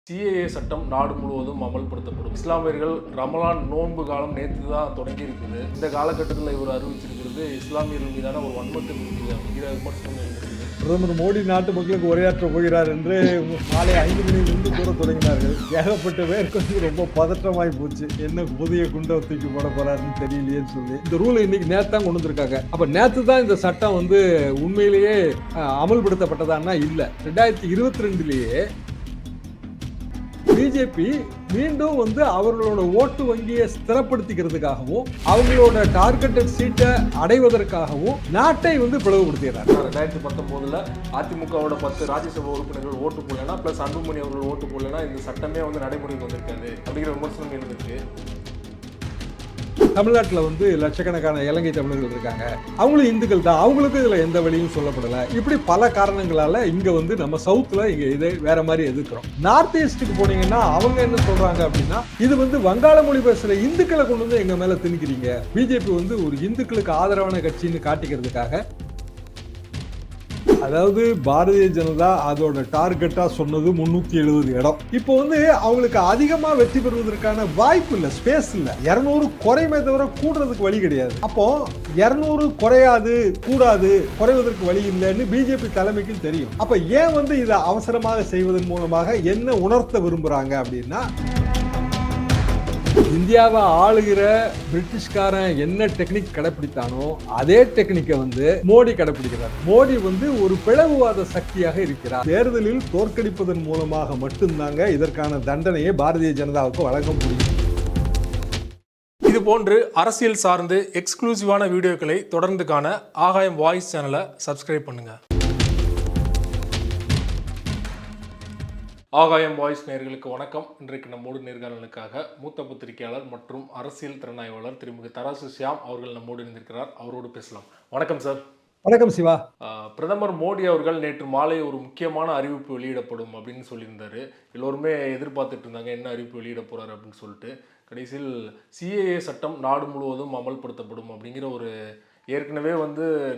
CAA சட்டம் நாடு முழுவதும் அமல்படுத்தப்படும். இஸ்லாமியர்கள் ரமலான் நோன்பு காலம் நேற்று தான் தொடங்கி இருக்குது. இந்த காலகட்டத்தில் இவர் அறிவிச்சிருக்கிறது இஸ்லாமியர்கள் மீதான ஒரு வன்மத்தை குறிக்குது அப்படிங்கிற விமர்சனம் இருக்குது. பிரதமர் மோடி நாட்டு மக்களுக்கு உரையாற்ற போகிறார் என்று மாலை 5 மணியிலிருந்து கூற தொடங்கினார்கள். ஏகப்பட்ட பேருக்கு ரொம்ப பதற்றமாய் போச்சு. என்ன புதிய குண்டை தூக்கி போட போறாருன்னு தெரியலையேன்னு சொல்லி இந்த ரூலை இன்னைக்கு நேற்று தான் கொண்டு வந்திருக்காங்க. அப்ப நேற்று தான் இந்த சட்டம் உண்மையிலேயே அமல்படுத்தப்பட்டதான்னா இல்ல. 2022 பிஜேபி மீண்டும் அவர்களோட ஓட்டு வங்கியை ஸ்திரப்படுத்திக்கிறதுக்காகவும் அவங்களோட டார்கெட்டட் சீட்டை அடைவதற்காகவும் நாட்டை பிளவுபடுத்திடுறாங்க. 2019 அதிமுகவோட 10 ராஜ்யசபா உறுப்பினர்கள் ஓட்டு போடலன்னா பிளஸ் அன்புமணி அவர்கள் ஓட்டு போடலன்னா இந்த சட்டமே நடைமுறைக்கு வந்திருக்காது அப்படிங்கிற விமர்சனம் இருந்துச்சு. தமிழ்நாட்டில் லட்சக்கணக்கான இலங்கை தமிழர்கள் இருக்காங்க. அவங்களும் இந்துக்கள் தான். அவங்களுக்கும் இதுல எந்த வழியும் சொல்லப்படலை. இப்படி பல காரணங்களால இங்க நம்ம சவுத்துல இங்க இதை வேற மாதிரி எதிர்க்கிறோம். நார்த் ஈஸ்டுக்கு போனீங்கன்னா அவங்க என்ன சொல்றாங்க அப்படின்னா, இது வங்காள மொழி பேசுற இந்துக்களை கொண்டு எங்க மேல திணிக்கிறீங்க. பிஜேபி ஒரு இந்துக்களுக்கு ஆதரவான கட்சின்னு காட்டிக்கிறதுக்காக, அதாவது பாரதிய ஜனதா அதோட டார்கெட்டா சொன்னது 370 இடம். இப்போ அவங்களுக்கு அதிகமா வெற்றி பெறுவதற்கான வாய்ப்பு இல்ல, ஸ்பேஸ் இல்ல. 200 குறையுமே தவிர கூடுறதுக்கு வழி கிடையாது. அப்போ 200 குறையாது, கூடாது, குறைவதற்கு வழி இல்லைன்னு பிஜேபி தலைமைக்கும் தெரியும். அப்ப ஏன் இதை அவசரமாக செய்வதன் மூலமாக என்ன உணர்த்த விரும்புறாங்க அப்படின்னா, இந்தியாவை ஆளுகிற பிரிட்டிஷ்காரன் என்ன டெக்னிக் கடைபிடித்தானோ அதே டெக்னிக்கை மோடி கடைபிடிக்கிறார். மோடி ஒரு பிளவுவாத சக்தியாக இருக்கிறார். தேர்தலில் தோற்கடிப்பதன் மூலமாக மட்டும்தாங்க இதற்கான தண்டனையை பாரதிய ஜனதாவுக்கு வழங்க முடியும். இது போன்று அரசியல் சார்ந்து எக்ஸ்க்ளூசிவான வீடியோக்களை தொடர்ந்து காண ஆகாயம் வாய்ஸ் சேனலை சப்ஸ்கிரைப் பண்ணுங்க. ஆகாயம் வாய்ஸ் நேயர்களுக்கு வணக்கம். இன்றைக்கு நம்மோடு நேர்காணலுக்காக மூத்த பத்திரிகையாளர் மற்றும் அரசியல் திறனாய்வாளர் திருமிகு தராசு ஷியாம் அவர்கள் நம்மோடு இருந்திருக்கிறார். அவரோடு பேசலாம். வணக்கம் சார். வணக்கம் சிவா. பிரதமர் மோடி அவர்கள் நேற்று மாலை ஒரு முக்கியமான அறிவிப்பு வெளியிடப்படும் அப்படின்னு சொல்லியிருந்தாரு. எல்லோருமே எதிர்பார்த்துட்டு இருந்தாங்க என்ன அறிவிப்பு வெளியிட போறாரு அப்படின்னு சொல்லிட்டு. கடைசியில் சிஏஏ சட்டம் நாடு முழுவதும் அமல்படுத்தப்படும் அப்படிங்கிற ஒரு ஏற்கனவே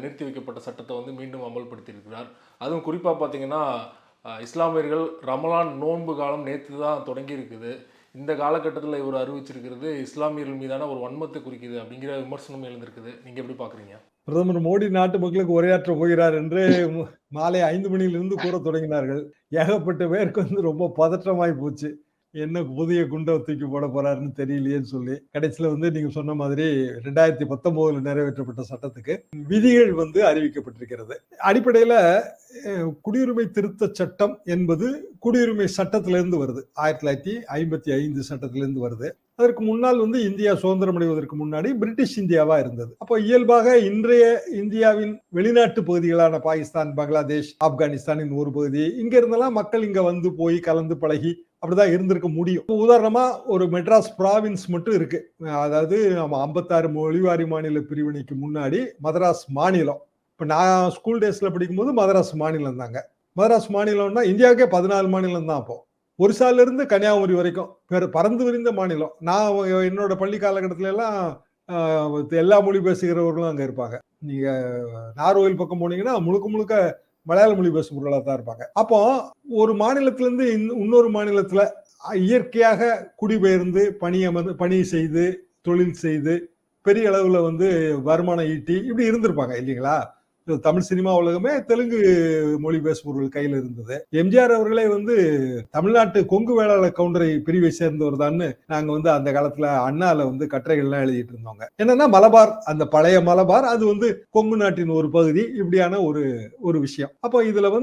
நிறுத்தி வைக்கப்பட்ட சட்டத்தை மீண்டும் அமல்படுத்தியிருக்கிறார். அதுவும் குறிப்பாக பார்த்தீங்கன்னா, இஸ்லாமியர்கள் ரமலான் நோன்பு காலம் நேற்று தான் தொடங்கி இருக்குது. இந்த காலகட்டத்தில் இவர் அறிவிச்சிருக்கிறது இஸ்லாமியர்கள் மீதான ஒரு வன்மத்தை குறிக்குது அப்படிங்கிற விமர்சனம் எழுந்திருக்குது. நீங்கள் எப்படி பார்க்குறீங்க? பிரதமர் மோடி நாட்டு மக்களுக்கு உரையாற்ற போகிறார் என்று மாலை 5 மணியிலிருந்து கூற தொடங்கினார்கள். ஏகப்பட்ட பேருக்கு ரொம்ப பதற்றமாய் போச்சு. என்ன புதிய குண்டை தூக்கி போட போறாருன்னு தெரியலையேன்னு சொல்லி கடைசியில நீங்க சொன்ன மாதிரி 2019 நிறைவேற்றப்பட்ட சட்டத்துக்கு விதிகள் அறிவிக்கப்பட்டிருக்கிறது. அடிப்படையில குடியுரிமை திருத்த சட்டம் என்பது குடியுரிமை சட்டத்திலிருந்து வருது. 1955 சட்டத்திலிருந்து வருது. அதற்கு முன்னால் இந்தியா சுதந்திரம் அடைவதற்கு முன்னாடி பிரிட்டிஷ் இந்தியாவா இருந்தது. அப்போ இயல்பாக இன்றைய இந்தியாவின் வெளிநாட்டு பகுதிகளான பாகிஸ்தான், பங்களாதேஷ், ஆப்கானிஸ்தானின் ஒரு பகுதி, இங்க இருந்தெல்லாம் மக்கள் இங்க போய் கலந்து பழகி அப்படிதான் இருந்திருக்க முடியும். உதாரணமா ஒரு மெட்ராஸ் ப்ராவின்ஸ் மட்டும் இருக்கு. அதாவது நம்ம 56 மொழிவாரி மாநில பிரிவினைக்கு முன்னாடி மதராஸ் மாநிலம். இப்ப நான் ஸ்கூல் டேஸ்ல படிக்கும்போது மதராஸ் மாநிலம் தாங்க. மதராஸ் மாநிலம்னா இந்தியாவுக்கே 14 மாநிலம் தான். அப்போ ஒரிசால இருந்து கன்னியாகுமரி வரைக்கும் பறந்து விரிந்த மாநிலம். நான் என்னோட பள்ளி காலகட்டத்தில எல்லாம் எல்லா மொழி பேசுகிறவர்களும் அங்க இருப்பாங்க. நீங்க நார்வேல் பக்கம் போனீங்கன்னா முழுக்க முழுக்க மலையாள மொழி பேசுபவர்களாக தான் இருப்பாங்க. அப்போ ஒரு மாநிலத்திலிருந்து இன்னொரு மாநிலத்துல இயற்கையாக குடிபெயர்ந்து பணி செய்து தொழில் செய்து பெரிய அளவுல வருமானம் ஈட்டி இப்படி இருந்திருப்பாங்க இல்லைங்களா? தமிழ் சினிமா உலகமே தெலுங்கு மொழி பேசுபவர்கள் கையில் இருந்தது. எம்ஜிஆர் அவர்களே தமிழ்நாட்டு கொங்கு வேளாளர் கவுண்டரை பிரிவை சேர்ந்தவர் தான் நாங்க அந்த காலத்துல அண்ணால கட்டுரைகள்லாம் எழுதிட்டு இருந்தோங்க. என்னன்னா மலபார், அந்த பழைய மலபார் அது கொங்கு நாட்டின் ஒரு பகுதி, இப்படியான ஒரு விஷயம். அப்போ இதுல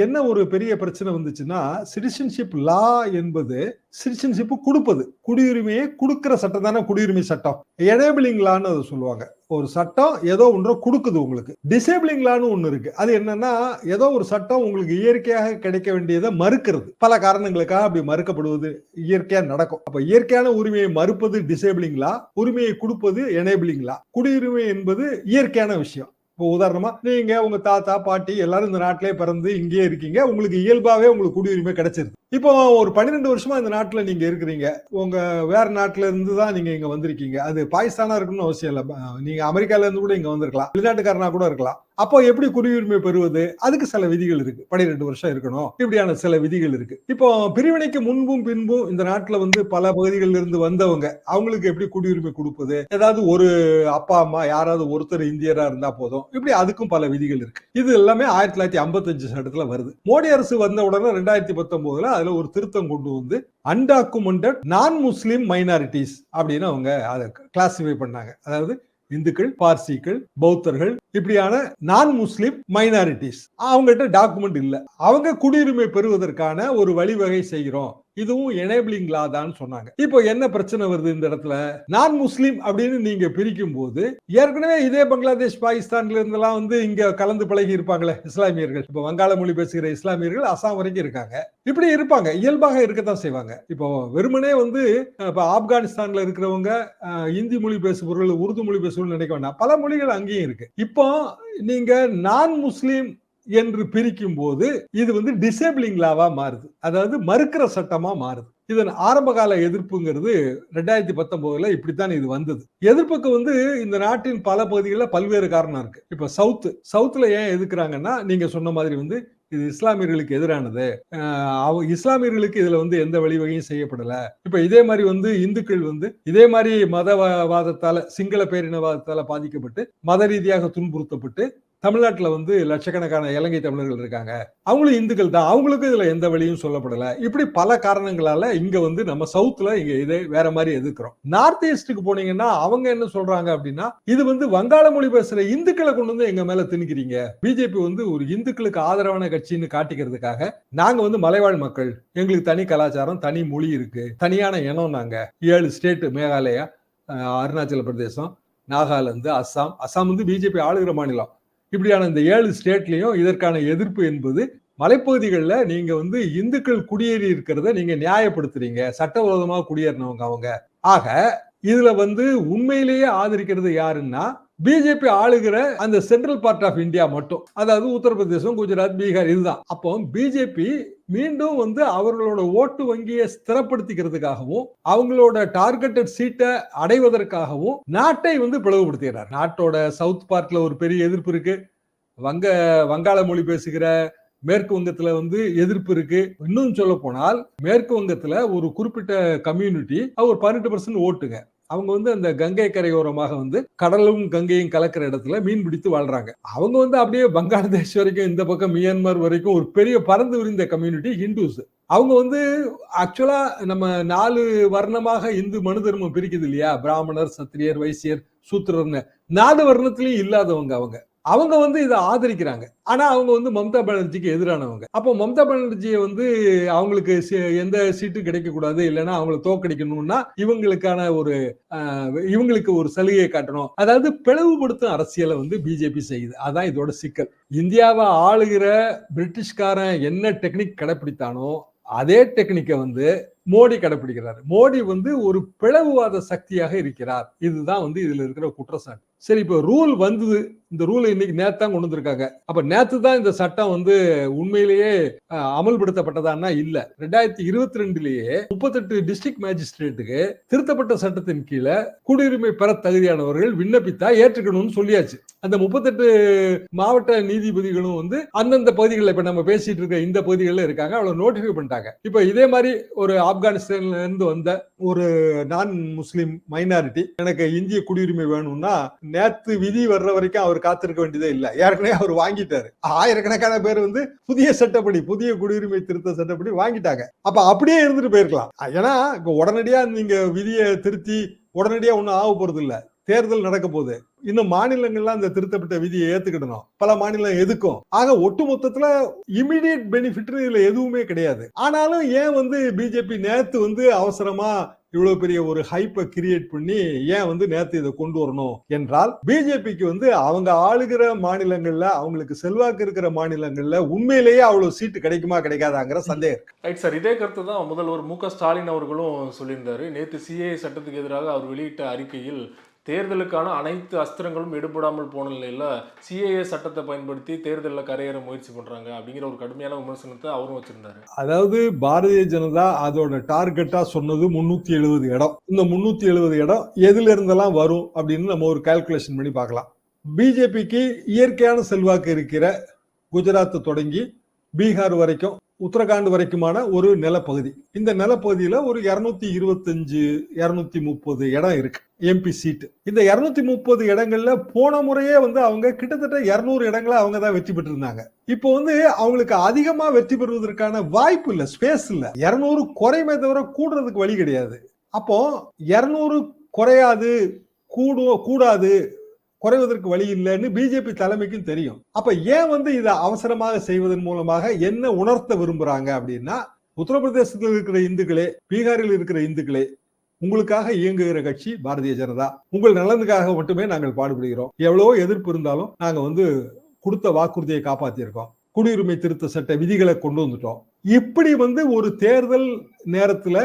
என்ன ஒரு பெரிய பிரச்சனை வந்துச்சுன்னா, சிட்டிசன்ஷிப் லா என்பது சிட்டிசன்ஷிப் கொடுப்பது, குடியுரிமையை கொடுக்கிற சட்டம் தானே குடியுரிமை சட்டம். எனேபிளிங் லான்னு அதை சொல்லுவாங்க. ஒரு சட்டம் ஏதோ ஒன்று கொடுக்குது உங்களுக்கு. டிசேபிளிங் லான்னு ஒண்ணு இருக்கு. அது என்னன்னா, ஏதோ ஒரு சட்டம் உங்களுக்கு இயற்கையாக கிடைக்க வேண்டியதை மறுக்கிறது. பல காரணங்களுக்காக அப்படி மறுக்கப்படுவது இயற்கையா நடக்கும். அப்ப இயற்கையான உரிமையை மறுப்பது டிசேபிளிங் லா, உரிமையை கொடுப்பது எனேபிளிங் லா. குடியுரிமை என்பது இயற்கையான விஷயம். இப்போ உதாரணமா நீங்க உங்க தாத்தா பாட்டி எல்லாரும் இந்த நாட்டிலே பிறந்து இங்கே இருக்கீங்க. உங்களுக்கு இயல்பாவே உங்களுக்கு குடியுரிமை கிடைச்சிருது. இப்போ ஒரு 12 வருஷமா இந்த நாட்டுல நீங்க இருக்கிறீங்க. உங்க வேற நாட்டுல இருந்து தான் நீங்க இங்க வந்திருக்கீங்க. அது பாகிஸ்தானா இருக்கணும்னு அவசியம் இல்லை. நீங்க அமெரிக்கால இருந்து கூட இங்க வந்திருக்கலாம், வெளிநாட்டுக்காரனா கூட இருக்கலாம். அப்போ எப்படி குடியுரிமை பெறுவது? அதுக்கு சில விதிகள் இருக்கு. 12 வருஷம் இருக்கணும். இப்படியான சில விதிகள் இருக்கு. இப்போ பிரிவினைக்கு முன்பும் பின்பும் இந்த நாட்டுல பல பகுதிகளில் இருந்து வந்தவங்க, அவங்களுக்கு எப்படி குடியுரிமை குடுப்பது? ஏதாவது ஒரு அப்பா, அம்மா யாராவது ஒருத்தர் இந்தியரா இருந்தா போதும். இப்படி அதுக்கும் பல விதிகள் இருக்கு. இது எல்லாமே 1955 சட்டத்துல வருது. மோடி அரசு வந்த உடனே 2019ல அதுல ஒரு திருத்தம் கொண்டு வந்து அன்டாக்குமெண்டட் நான் முஸ்லிம் மைனாரிட்டிஸ் அப்படின்னு அவங்க அதை கிளாசிஃபை பண்ணாங்க. அதாவது இந்துக்கள், பார்சிகள், பௌத்தர்கள் இப்படியான நான் முஸ்லிம் மைனாரிட்டிஸ் அவங்ககிட்ட டாக்குமெண்ட் இல்ல. அவங்க குடியுரிமை பெறுவதற்கான ஒரு வழிவகை செய்கிறோம். இதுவும் எனேபிளிங் லா தான் சொன்னாங்க. இப்போ என்ன பிரச்சனை வருது இந்த இடத்துல? நான் முஸ்லிம் அப்படின்னு நீங்க பிரிக்கும் போது ஏற்கனவே இதே பங்களாதேஷ், பாகிஸ்தான்ல இருந்தெல்லாம் இங்க கலந்து பழகி இருப்பாங்களே இஸ்லாமியர்கள். இப்போ வங்காள மொழி பேசுகிற இஸ்லாமியர்கள் அசாம் வரைக்கும் இருக்காங்க. இப்படி இருப்பாங்க, இயல்பாக இருக்கத்தான் செய்வாங்க. இப்போ வெறுமனே இப்போ ஆப்கானிஸ்தான்ல இருக்கிறவங்க இந்தி மொழி பேசுபவர்கள், உருது மொழி பேசுபவர்கள் நினைக்க வேண்டாம். பல மொழிகள் அங்கேயும் இருக்கு. இப்போ நீங்க நான் முஸ்லிம் என்று பிரிக்கும் போது இது டிசேபிளிங் லாவா மாறுது. அதாவது மறுக்கிற சட்டமா மாறுது. இதன் ஆரம்ப கால எதிர்ப்புங்கிறது 2019ல இப்படித்தான் இது வந்தது. எதிர்ப்புக்கு இந்த நாட்டின் பல பகுதிகளில் பல்வேறு காரணம் இருக்கு. இப்ப சவுத்துல ஏன் எதிர்க்கிறாங்கன்னா, நீங்க சொன்ன மாதிரி இது இஸ்லாமியர்களுக்கு எதிரானது. இஸ்லாமியர்களுக்கு இதுல எந்த வழிவகையும் செய்யப்படல. இப்ப இதே மாதிரி இந்துக்கள் இதே மாதிரி மதவாதத்தால, சிங்கள பேரினவாதத்தால பாதிக்கப்பட்டு மத ரீதியாக துன்புறுத்தப்பட்டு தமிழ்நாட்டுல லட்சக்கணக்கான இலங்கை தமிழர்கள் இருக்காங்க. அவங்களும் இந்துக்கள் தான். அவங்களுக்கும் இதுல எந்த வழியும் சொல்லப்படல. இப்படி பல காரணங்களால இங்க நம்ம சவுத்துல இங்க இதை வேற மாதிரி எதிர்க்கிறோம். நார்த் ஈஸ்டுக்கு போனீங்கன்னா அவங்க என்ன சொல்றாங்க அப்படின்னா, இது வங்காள மொழி பேசுற இந்துக்களை கொண்டு எங்க மேல திணிக்கிறீங்க. பிஜேபி ஒரு இந்துக்களுக்கு ஆதரவான கட்சின்னு காட்டிக்கிறதுக்காக நாங்க மலைவாழ் மக்கள், எங்களுக்கு தனி கலாச்சாரம், தனி மொழி இருக்கு, தனியான இனம். நாங்க 7 ஸ்டேட், மேகாலயா, அருணாச்சல பிரதேசம், நாகாலாந்து, அசாம் பிஜேபி ஆளுகிற மாநிலம். இப்படியான இந்த 7 ஸ்டேட்லயும் இதற்கான எதிர்ப்பு என்பது மலைப்பகுதிகளில் நீங்க இந்துக்கள் குடியேறி இருக்கிறத நீங்க நியாயப்படுத்துறீங்க. சட்டவிரோதமாக குடியேறினவங்க அவங்க. ஆக இதுல உண்மையிலேயே ஆதரிக்கிறது யாருன்னா பிஜேபி ஆளுகிற அந்த சென்ட்ரல் பார்ட் ஆஃப் இந்தியா மட்டும். அதாவது உத்தரப்பிரதேசம், குஜராத், பீகார் இதுதான். அப்போ பிஜேபி மீண்டும் அவர்களோட ஓட்டு வங்கியை ஸ்திரப்படுத்திக்கிறதுக்காகவும் அவங்களோட டார்கெட்டட் சீட்டை அடைவதற்காகவும் நாட்டை பிளவுபடுத்துகிறார். நாட்டோட சவுத் பார்ட்ல ஒரு பெரிய எதிர்ப்பு இருக்கு. வங்காள மொழி பேசுகிற மேற்கு வங்கத்துல எதிர்ப்பு இருக்கு. இன்னும் சொல்ல போனால் மேற்கு வங்கத்துல ஒரு குறிப்பிட்ட கம்யூனிட்டி ஒரு 18% ஓட்டுங்க. அவங்க அந்த கங்கை கரையோரமாக கடலும் கங்கையும் கலக்கிற இடத்துல மீன் பிடித்து வாழ்றாங்க. அவங்க அப்படியே பங்களாதேஷ் வரைக்கும், இந்த பக்கம் மியான்மர் வரைக்கும் ஒரு பெரிய பறந்து விரிந்த கம்யூனிட்டி ஹிந்துஸ். அவங்க ஆக்சுவலா நம்ம 4 வர்ணமாக இந்து மனு தர்மம் பிரிக்குது இல்லையா? பிராமணர், சத்திரியர், வைசியர், சூத்திரர்னு 4 வர்ணத்திலையும் இல்லாதவங்க அவங்க இதை ஆதரிக்கிறாங்க. ஆனா அவங்க மம்தா பானர்ஜிக்கு எதிரானவங்க. அப்போ மம்தா பானர்ஜியை அவங்களுக்கு எந்த சீட்டும் கிடைக்க கூடாது, இல்லைன்னா அவங்களை தோக்கடிக்கணும்னா இவங்களுக்கு ஒரு சலுகையை காட்டணும். அதாவது பிளவுபடுத்தும் அரசியலை பிஜேபி செய்யுது. அதான் இதோட சிக்கல். இந்தியாவை ஆளுகிற பிரிட்டிஷ்காரன் என்ன டெக்னிக் கடைபிடித்தானோ அதே டெக்னிக்கை மோடி கடைபிடிக்கிறார். மோடி ஒரு பிளவுவாத சக்தியாக இருக்கிறார். இதுதான் இதுல இருக்கிற குற்றச்சாட்டு. சரி, இப்ப ரூல் வந்தது. இந்த ரூல் இன்னைக்கு நேத்தான் கொண்டு வந்திருக்காங்க. அப்ப நேத்து தான் இந்த சட்டம் உண்மையிலேயே அமல்படுத்தப்பட்டதான்னா இல்ல. 2022லயே 38 டிஸ்ட்ரிக்ட் மேஜிஸ்ட்ரேட்டுக்கு திருத்தப்பட்ட சட்டத்தின் கீழே குடியுரிமை பெற தகுதியானவர்கள் விண்ணப்பித்தா ஏற்றுக்கணும்னு சொல்லியாச்சு. அந்த 38 மாவட்ட நீதிபதிகளும் அந்தந்த பகுதிகளில் இப்ப நம்ம பேசிட்டு இருக்க இந்த பகுதிகளில் இருக்காங்க. அவ்வளவு நோட்டிஃபை பண்ணிட்டாங்க. இப்ப இதே மாதிரி ஒரு ஆப்கானிஸ்தான்ல இருந்து வந்த ஒரு நான் முஸ்லிம் மைனாரிட்டி எனக்கு இந்திய குடியுரிமை வேணும்னா நேத்து விதி வர்ற வரைக்கும் அவர் காத்திருக்க வேண்டியதே இல்ல. ஏற்கனவே அவர் வாங்கிட்டாரு. ஆயிரக்கணக்கான பேர் புதிய சட்டப்படி, புதிய குடியுரிமை திருத்த சட்டப்படி வாங்கிட்டாங்க. அப்ப அப்படியே இருந்துட்டு போயிருக்கலாம். ஏன்னா உடனடியா நீங்க விதியை திருத்தி உடனடியா ஒன்னும் ஆக போறது இல்ல. தேர்தல் நடக்க போகுது. இன்னும் மாநிலங்கள்லாம் இந்த திருத்தப்பட்ட விதியை ஏத்துக்கிடணும். பல மாநிலம் எதுக்கும். ஆக ஒட்டு மொத்தத்துல இமிடியேட் பெனிஃபிட் இதுல எதுவுமே கிடையாது. ஆனாலும் ஏன் பிஜேபி நேத்து அவசரமா இவ்வளவு பெரிய ஒரு ஹைப்பை கிரியேட் பண்ணி ஏன் நேத்து இதை கொண்டு வரணும் என்றால், பிஜேபிக்கு அவங்க ஆளுகிற மாநிலங்கள்ல, அவங்களுக்கு செல்வாக்கு இருக்கிற மாநிலங்கள்ல உண்மையிலேயே அவ்வளவு சீட்டு கிடைக்குமா கிடைக்காதாங்கிற சந்தேகம். ரைட் சார், இதே கருத்து தான் முதல்வர் மு.க. ஸ்டாலின் அவர்களும் சொல்லியிருந்தாரு. நேற்று சிஏஏ சட்டத்துக்கு எதிராக அவர் வெளியிட்ட அறிக்கையில் தேர்தலுக்கான அனைத்து அஸ்திரங்களும் எடுபடாமல் போன நிலையில சிஏஏ சட்டத்தை பயன்படுத்தி தேர்தலில் கரையேற முயற்சி பண்றாங்க அப்படிங்கிற ஒரு கடுமையான விமர்சனத்தை அவரும் வச்சிருந்தாரு. அதாவது பாரதிய ஜனதா அதோட டார்கெட்டா சொன்னது 370 இடம். இந்த 370 இடம் எதுல இருந்தெல்லாம் வரும் அப்படின்னு நம்ம ஒரு கால்குலேஷன் பண்ணி பார்க்கலாம். பிஜேபிக்கு இயற்கையான செல்வாக்கு இருக்கிற குஜராத் தொடங்கி பீகார் வரைக்கும் உத்தரகாண்ட் வரைக்குமான ஒரு நிலப்பகுதி. இந்த நிலப்பகுதியில ஒரு 225 230 இடம் இருக்கு எம்பி சீட்டு. இந்த 230 இடங்கள்ல போன முறையே அவங்க கிட்டத்தட்ட 200 இடங்களை அவங்க தான் வெற்றி பெற்று இருந்தாங்க. இப்போ அவங்களுக்கு அதிகமா வெற்றி பெறுவதற்கான வாய்ப்பு இல்ல, ஸ்பேஸ் இல்ல. 200 குறையுமே தவிர கூடுறதுக்கு வழி கிடையாது. அப்போ 200 குறையாது, கூடாது, குறைவதற்கு வழி இல்லைன்னு பிஜேபி தலைமைக்கும் தெரியும். அப்ப ஏன் இதை அவசரமாக செய்வதன் மூலமாக என்ன உணர்த்த விரும்புறாங்க அப்படின்னா, உத்தரப்பிரதேசத்தில் இருக்கிற இந்துக்களே, பீகாரில் இருக்கிற இந்துக்களே, உங்களுக்காக இயங்குகிற கட்சி பாரதிய ஜனதா. உங்கள் நலனுக்காக மட்டுமே நாங்கள் பாடுபடுகிறோம். எவ்வளவோ எதிர்ப்பு இருந்தாலும் நாங்க கொடுத்த வாக்குறுதியை காப்பாத்தியிருக்கோம். குடியுரிமை திருத்த சட்ட விதிகளை கொண்டு வந்துட்டோம். இப்படி ஒரு தேர்தல் நேரத்துல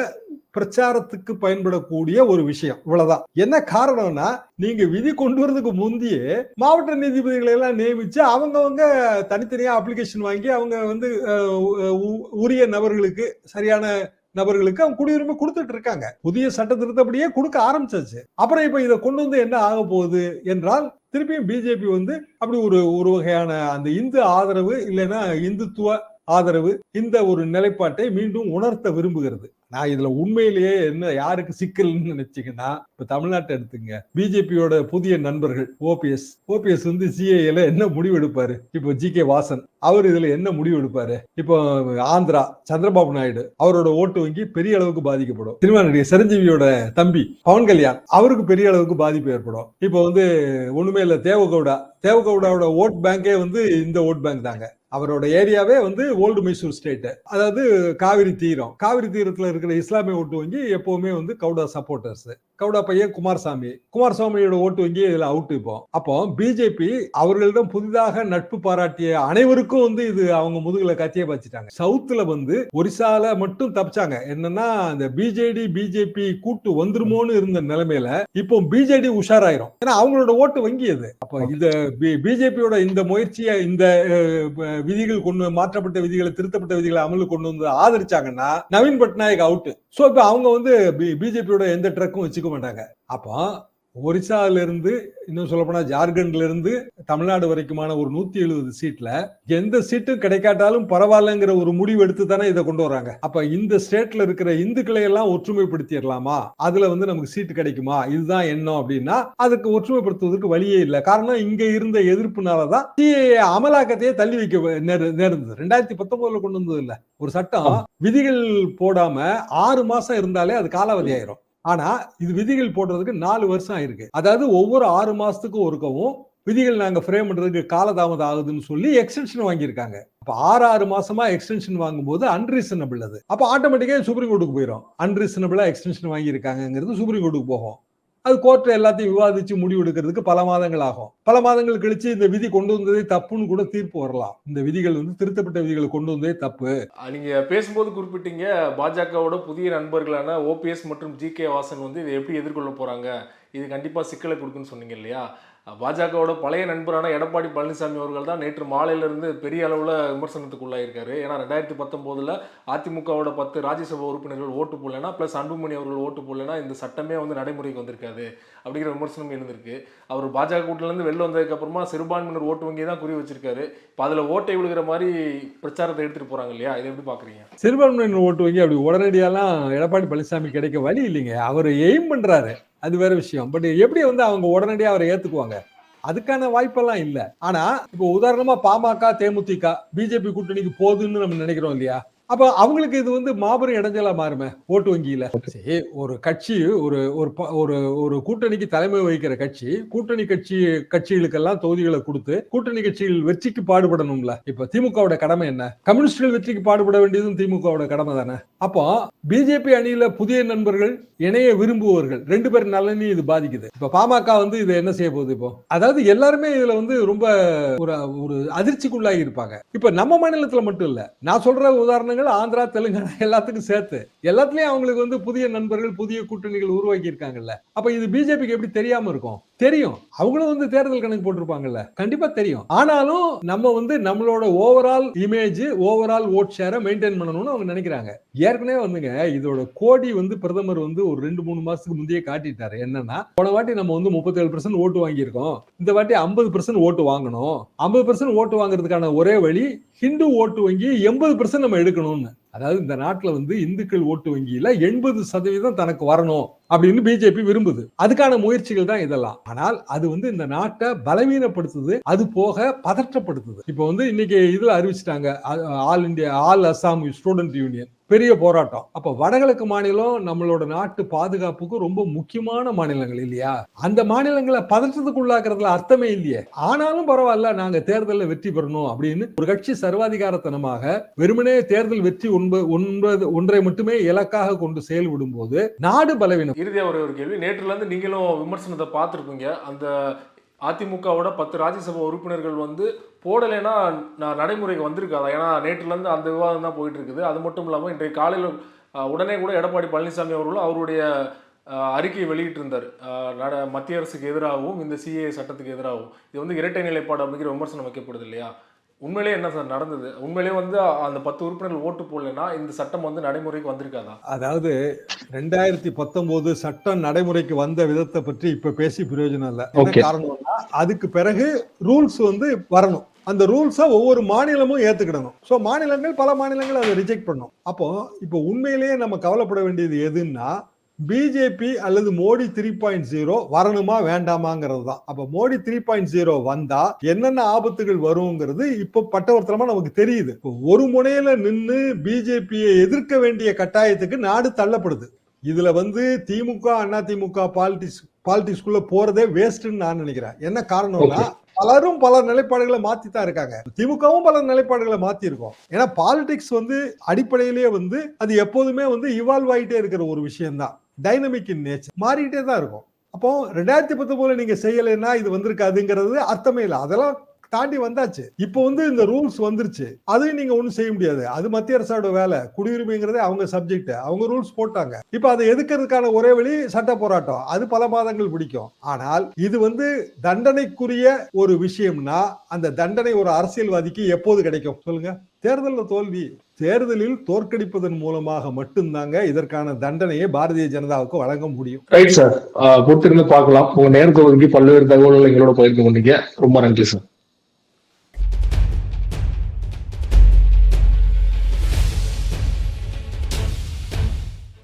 பிரச்சாரத்துக்கு பயன்படக்கூடிய ஒரு விஷயம். இவ்வளவுதான். என்ன காரணம்னா, நீங்க விதி கொண்டு வரதுக்கு முந்தையே மாவட்ட நீதிபதிகளை எல்லாம் நியமிச்சு அவங்கவங்க தனித்தனியா அப்ளிகேஷன் வாங்கி அவங்க உரிய நபர்களுக்கு, சரியான நபர்களுக்கு அவங்க குடியுரிமை கொடுத்துட்டு இருக்காங்க. புதிய சட்ட திருத்தப்படியே கொடுக்க ஆரம்பிச்சாச்சு. அப்புறம் இப்ப இதை கொண்டு என்ன ஆக போகுது என்றால், திருப்பியும் பிஜேபி அப்படி ஒரு வகையான அந்த இந்து ஆதரவு இல்லைன்னா இந்துத்துவ ஆதரவு, இந்த ஒரு நிலைப்பாட்டை மீண்டும் உணர்த்த விரும்புகிறது. நான் இதுல உண்மையிலேயே என்ன யாருக்கு சிக்கல்னு நினைச்சீங்கன்னா, இப்ப தமிழ்நாட்டை எடுத்துங்க. பிஜேபியோட புதிய நண்பர்கள் ஓபிஎஸ் சிஏஏல என்ன முடிவு எடுப்பாரு? இப்போ ஜி.கே. வாசன் அவர் இதுல என்ன முடிவு எடுப்பாரு? இப்போ ஆந்திரா சந்திரபாபு நாயுடு அவரோட ஓட்டு வங்கி பெரிய அளவுக்கு பாதிக்கப்படும். சினிமா நடிகர் சிரஞ்சீவியோட தம்பி பவன் கல்யாண் அவருக்கு பெரிய அளவுக்கு பாதிப்பு ஏற்படும். இப்போ ஒண்ணுமே இல்ல, தேவகவுடாவோட ஓட் பேங்கே இந்த ஓட் பேங்க் தாங்க. அவரோட ஏரியாவே ஓல்டு மைசூர் ஸ்டேட், அதாவது காவிரி தீரத்துல இருக்கிற இஸ்லாமிய ஓட்டு வங்கி எப்பவுமே கவுடா சப்போர்ட்டர்ஸ். கவுடா பையன் குமாரசாமியோட ஓட்டு வங்கி இதுல அவுட். இப்போ அப்போ பிஜேபி அவர்களிடம் புதிதாக நட்பு பாராட்டிய அனைவருக்கும் இது அவங்க முதுகுல கத்திய பாய்ச்சிட்டாங்க. சவுத்துல ஒரிசால மட்டும் தப்பிச்சாங்க. என்னன்னா, அந்த பிஜேபி கூட்டு வந்துருமோன்னு இருந்த நிலைமையில இப்போ பிஜேடி உஷாராயிரும். ஏன்னா அவங்களோட ஓட்டு வங்கி அது. அப்ப இந்த பிஜேபியோட இந்த முயற்சியை, இந்த விதிகள் மாற்றப்பட்ட விதிகளை, திருத்தப்பட்ட விதிகளை அமலுக்கு கொண்டு ஆதரிச்சாங்கன்னா நவீன் பட்நாயக் அவுட். சோ இப்ப அவங்க பிஜேபியோட எந்த ட்ரக்கும் வச்சுக்க மாட்டாங்க. அப்போ ஒரிசால இருந்து, இன்னும் சொல்ல போனா ஜார்க்கண்ட்ல இருந்து தமிழ்நாடு வரைக்குமான ஒரு 170 சீட்ல எந்த சீட்டும் கிடைக்காட்டாலும் பரவாயில்லங்கிற ஒரு முடிவு எடுத்து தானே இதை கொண்டு வராங்க. அப்ப இந்த ஸ்டேட்ல இருக்கிற இந்துக்களை எல்லாம் ஒற்றுமைப்படுத்திடலாமா, அதுல நமக்கு சீட்டு கிடைக்குமா, இதுதான் எண்ணம் அப்படின்னா அதுக்கு ஒற்றுமைப்படுத்துவதற்கு வழியே இல்லை. காரணம், இங்க இருந்த எதிர்ப்புனாலதான் சிஏஏ அமலாக்கத்தையே தள்ளி வைக்க நேர்ந்தது. 2019 கொண்டு வந்தது இல்ல ஒரு சட்டம், விதிகள் போடாம 6 மாசம் இருந்தாலே அது காலாவதி ஆயிரும். ஆனா இது விதிகள் போடுறதுக்கு 4 வருஷம் ஆயிருக்கு. அதாவது ஒவ்வொரு 6 மாசத்துக்கும் ஒருக்கவும் விதிகள் நாங்க ஃப்ரேம் பண்றதுக்கு காலதாமதம் ஆகுதுன்னு சொல்லி எக்ஸ்டென்ஷன் வாங்கியிருக்காங்க. அப்ப 6 மாசமா எக்ஸ்டென்ஷன் வாங்கும்போது அன்ரீசனபிள் அது. அப்ப ஆட்டோமேட்டிக்கா சுப்ரீம் கோர்ட்டுக்கு போயிடும். அன்ரீசனபிளா எக்ஸ்டென்ஷன் வாங்கியிருக்காங்கிறது சுப்ரீம் கோர்ட்டுக்கு போகும். அது கோர்ட் எல்லாத்தையும் விவாதிச்சு முடிவு எடுக்கிறதுக்கு பல மாதங்கள் ஆகும். பல மாதங்கள் கழிச்சு இந்த விதி கொண்டு வந்ததே தப்புன்னு கூட தீர்ப்பு வரலாம். இந்த விதிகள் திருத்தப்பட்ட விதிகளை கொண்டு வந்ததே தப்பு. நீங்க பேசும்போது குறிப்பிட்டீங்க, பாஜகவோட புதிய நண்பர்களான ஓபிஎஸ் மற்றும் ஜி.கே. வாசன் இதை எப்படி எதிர்கொள்ள போறாங்க, இது கண்டிப்பா சிக்கலை கொடுக்குன்னு சொன்னீங்க இல்லையா? பாஜகவோட பழைய நண்பரான எடப்பாடி பழனிசாமி அவர்கள் தான் நேற்று மாலையிலிருந்து பெரிய அளவில் விமர்சனத்துக்குள்ளாயிருக்காரு. ஏன்னா 2019 அதிமுகவோட 10 ராஜ்யசபா உறுப்பினர்கள் ஓட்டு போடலைன்னா, ப்ளஸ் அன்புமணி அவர்கள் ஓட்டு போடலைன்னா இந்த சட்டமே நடைமுறைக்கு வந்திருக்காது அப்படிங்கிற விமர்சனம் எழுந்திருக்கு. அவர் பாஜக கூட்டிலேருந்து வெளில வந்ததுக்கு அப்புறமா சிறுபான்மையினர் ஓட்டு வங்கியை தான் குறி வச்சிருக்காரு. இப்போ அதில் ஓட்டை விழுகிற மாதிரி பிரச்சாரத்தை எடுத்துட்டு போறாங்க இல்லையா? இதை எப்படி பாக்குறீங்க? சிறுபான்மையினர் ஓட்டு வங்கி அப்படி உடனடியெல்லாம் எடப்பாடி பழனிசாமி கிடைக்க வழி இல்லைங்க. அவர் எய்ம் பண்றாரு, அது வேற விஷயம். பட் எப்படி அவங்க உடனடியாக அவரை ஏத்துக்குவாங்க? அதுக்கான வாய்ப்பெல்லாம் இல்ல. ஆனா இப்போ உதாரணமா பாமக, தேமுதிக, பிஜேபி கூட்டணிக்கு போகுதுன்னு நம்ம நினைக்கிறோம் இல்லையா? அப்ப அவங்களுக்கு இது மாபெரும் இடைஞ்சலா மாறுமே ஓட்டு வங்கியில. ஒரு கட்சி ஒரு கூட்டணிக்கு தலைமை வகிக்கிற கட்சி, கூட்டணி கட்சிகளுக்கெல்லாம் தொகுதிகளை கொடுத்து கூட்டணி கட்சிகள் வெற்றிக்கு பாடுபடணும்ல. இப்ப திமுகவோட கடமை என்ன? கம்யூனிஸ்டுகள் வெற்றிக்கு பாடுபட வேண்டியதும் திமுகவோட கடமை தானே. அப்போ பிஜேபி அணியில புதிய நண்பர்கள் இணைய விரும்புவர்கள் 2 பேர் நலனையும் இது பாதிக்குது. இப்ப பாமக இது என்ன செய்ய போகுது? இப்போ அதாவது எல்லாருமே இதுல ரொம்ப ஒரு அதிர்ச்சிக்குள்ளாகி இருப்பாங்க. இப்ப நம்ம மாநிலத்துல மட்டும் இல்ல, நான் சொல்ற உதாரணங்கள் ஆந்திரா, தெலுங்கானா எல்லாத்துக்கும் சேர்த்து எல்லாத்துலயும் அவங்களுக்கு புதிய நண்பர்கள், புதிய கூட்டணிகள் உருவாக்கி இருக்காங்கல்ல. அப்ப இது பிஜேபிக்கு எப்படி தெரியாம இருக்கும்? தெரியும். அவங்களும் வந்து தேர்தல் கணக்கு போட்டிருப்பாங்கல்ல. கண்டிப்பா தெரியும். ஆனாலும் நம்ம வந்து நம்மளோட overall image, overall vote share maintain பண்ணணும்னு அவங்க நினைக்கிறாங்க. ஏற்கனவே வந்துங்க இதோட கோடி வந்து பிரதமர் வந்து ஒரு 2, 3 மாசத்துக்கு முந்தையே காட்டிட்டாரு. என்னன்னா, போன வாட்டி நம்ம வந்து 37% ஓட்டு வாங்கியிருக்கோம். இந்த வாட்டி 50% ஓட்டு வாங்கணும். 50% ஓட்டு வாங்குறதுக்கான ஒரே வழி ஹிந்து ஓட்டு வங்கி 80% நம்ம எடுக்கணும்னு. அதாவது இந்த நாட்டுல வந்து இந்துக்கள் ஓட்டு வங்கியில 80% தனக்கு வரணும் அப்படின்னு பிஜேபி விரும்புது. அதுக்கான முயற்சிகள் தான் இதெல்லாம். ஆனால் அது வந்து இந்த நாட்டை பலவீனப்படுத்துது. அது போக பதற்றப்படுத்துது. இப்போ வந்து இன்னைக்கு இதுல அறிவிச்சிட்டாங்க. All India, all Assam student union பெரிய போராட்டம். அப்ப வடகிழக்கு மாநிலம் நம்மளோட நாட்டு பாதுகாப்புக்கு ரொம்ப முக்கியமான மாநிலங்கள் இல்லையா? அந்த மாநிலங்களை பதற்றத்துக்குள்ளாக்குறதுல அர்த்தமே இல்லையே. ஆனாலும் பரவாயில்ல, நாங்க தேர்தலில் வெற்றி பெறணும் அப்படின்னு ஒரு கட்சி சர்வாதிகாரத்தனமாக வெறுமனே தேர்தல் வெற்றி ஒன்றை மட்டுமே இலக்காக கொண்டு செயல்படும் போது நாடு பலவீனம். இறுதியா ஒரு கேள்வி. நேற்றுல இருந்து நீங்களும் விமர்சனத்தை பார்த்துருப்பீங்க. அந்த அதிமுகவோட 10 ராஜ்யசபா உறுப்பினர்கள் வந்து போடலைன்னா நான் நடைமுறைக்கு வந்திருக்காதா? ஏன்னா நேற்றுலேருந்து அந்த விவாதம் தான் போயிட்டு இருக்குது. அது மட்டும் இல்லாமல் இன்றைய காலையில் உடனே கூட எடப்பாடி பழனிசாமி அவர்களும் அவருடைய அறிக்கையை வெளியிட்டிருந்தார். மத்திய அரசுக்கு எதிராகவும் இந்த சிஏஏ சட்டத்துக்கு எதிராகவும். இது வந்து இரட்டை நிலைப்பாடு அப்படிங்கிற விமர்சனம் வைக்கப்படுது இல்லையா? உண்மையிலேயே என்ன சார் நடந்தது? உண்மையிலேயே வந்து அந்த 10 உறுப்பினர்கள் ஓட்டு போடலைன்னா இந்த சட்டம் வந்து நடைமுறைக்கு வந்திருக்காதா? அதாவது 2019 சட்டம் நடைமுறைக்கு வந்த விதத்தை பற்றி இப்ப பேசி பிரயோஜனம் இல்லை. என்ன காரணம்னா அதுக்கு பிறகு ரூல்ஸ் வந்து வரணும். அந்த ரூல்ஸை ஒவ்வொரு மாநிலமும் ஏத்துக்கிடணும். ஸோ மாநிலங்கள், பல மாநிலங்கள் அதை ரிஜெக்ட் பண்ணும். அப்போ இப்போ உண்மையிலேயே நம்ம கவலைப்பட வேண்டியது எதுன்னா, பிஜேபி அல்லது மோடி 3.0 வரணுமா வேண்டாமாங்கிறது தான். அப்ப மோடி 3.0 வந்தா என்னென்ன ஆபத்துகள் வருங்கிறது இப்ப பட்டவர்த்தனமா நமக்கு தெரியுது. ஒரு முனையில நின்று பிஜேபியை எதிர்க்க வேண்டிய கட்டாயத்துக்கு நாடு தள்ளப்படுது. இதுல வந்து திமுக, அதிமுக பாலிடிக்ஸ்குள்ள போறதே வேஸ்ட்னு நான் நினைக்கிறேன். என்ன காரணம்னா, பலரும் பல நிலைப்பாடுகளை மாத்தி தான் இருக்காங்க. திமுகவும் பல நிலைப்பாடுகளை மாத்தி இருக்கோம். ஏன்னா பாலிடிக்ஸ் வந்து அடிப்படையிலேயே வந்து அது எப்போதுமே வந்து இவால்வ் ஆகிட்டே இருக்கிற ஒரு விஷயம் தான். டைனமிக் இன் நேச்சர், மாறிக்கிட்டே தான் இருக்கும். அப்போ 2019 நீங்க செய்யலைன்னா இது வந்திருக்காதுங்கிறது அர்த்தமே இல்லை. அதெல்லாம் தாண்டி வந்தாச்சு. இப்போ வந்து இந்த ரூல்ஸ் வந்துருச்சு. அதையும் நீங்க ஒண்ணும் செய்ய முடியாது. அது மத்திய அரசோட வேலை. குடியுரிமைங்கிறதே அவங்க சப்ஜெக்ட். அவங்க ரூல்ஸ் போட்டாங்க. இப்ப அதை எதுக்கிறதுக்கான ஒரே வழி சட்ட போராட்டம். அது பல மாதங்கள் பிடிக்கும். ஆனால் இது வந்து தண்டனைக்குரிய ஒரு விஷயம்னா அந்த தண்டனை ஒரு அரசியல்வாதிக்கு எப்போது கிடைக்கும் சொல்லுங்க? தேர்தலில் தோல்வி. தேர்தலில் தோற்கடிப்பதன் மூலமாக மட்டும்தாங்க இதற்கான தண்டனையை பாரதிய ஜனதாவுக்கு வழங்க முடியும். ரைட் சார், பொறுத்திருந்து பார்க்கலாம். உங்க நேரத்தை ஒதுக்கி பல்வேறு தகவல்கள் எங்களோட பகிர்ந்து கொண்டீங்க. ரொம்ப நன்றி சார்.